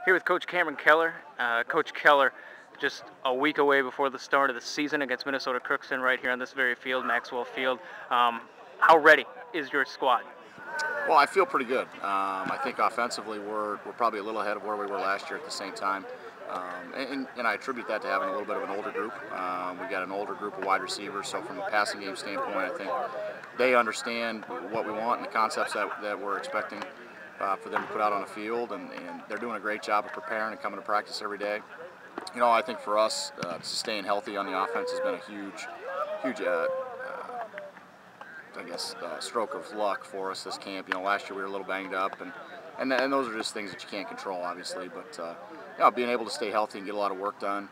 Here with Coach Cameron Keller. Coach Keller, just a week away before the start of the season against Minnesota Crookston right here on this very field, Maxwell Field. How ready is your squad? Well, I feel pretty good. I think offensively we're probably a little ahead of where we were last year at the same time. And I attribute that to having a little bit of an older group. We've got an older group of wide receivers, so from a passing game standpoint, I think they understand what we want and the concepts that we're expecting for them to put out on the field, and they're doing a great job of preparing and coming to practice every day. You know, I think for us, staying healthy on the offense has been a huge stroke of luck for us this camp. You know, last year we were a little banged up, and those are just things that you can't control, obviously. But you know, being able to stay healthy and get a lot of work done,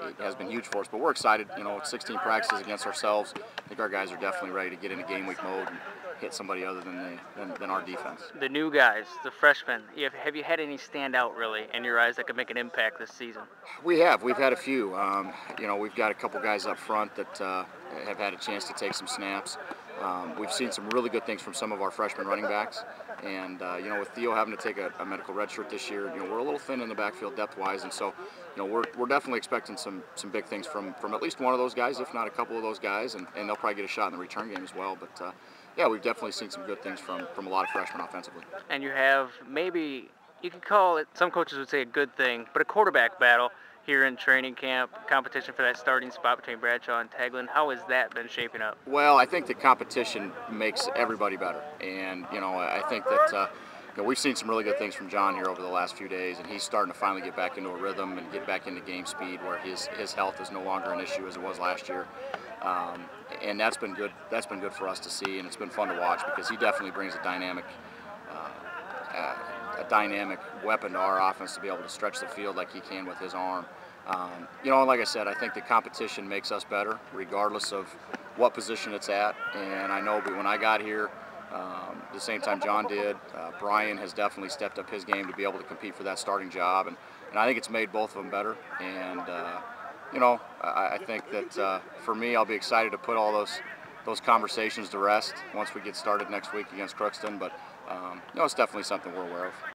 it has been huge for us. But we're excited. You know, 16 practices against ourselves. I think our guys are definitely ready to get into game week mode and hit somebody other than our defense. The new guys, the freshmen, have you had any stand out really in your eyes that could make an impact this season? We have. We've had a few. You know, we've got a couple guys up front that have had a chance to take some snaps. We've seen some really good things from some of our freshman running backs. And, you know, with Theo having to take a medical redshirt this year, you know, we're a little thin in the backfield depth-wise. And so, you know, we're definitely expecting some big things from at least one of those guys, if not a couple of those guys. And they'll probably get a shot in the return game as well. But, yeah, we've definitely seen some good things from a lot of freshmen offensively. And you have maybe, you could call it, some coaches would say a good thing, but a quarterback battle here in training camp, competition for that starting spot between Bradshaw and Taglin. How has that been shaping up? Well, I think the competition makes everybody better. And, you know, I think that you know, we've seen some really good things from John here over the last few days, and he's starting to finally get back into a rhythm and get back into game speed where his health is no longer an issue as it was last year. And that's been good. That's been good for us to see, and it's been fun to watch because he definitely brings a dynamic weapon to our offense to be able to stretch the field like he can with his arm. You know, like I said, I think the competition makes us better regardless of what position it's at. And I know when I got here, the same time John did, Brian has definitely stepped up his game to be able to compete for that starting job. And I think it's made both of them better. And you know, I think that for me, I'll be excited to put all those conversations to rest once we get started next week against Crookston. But you know, it's definitely something we're aware of.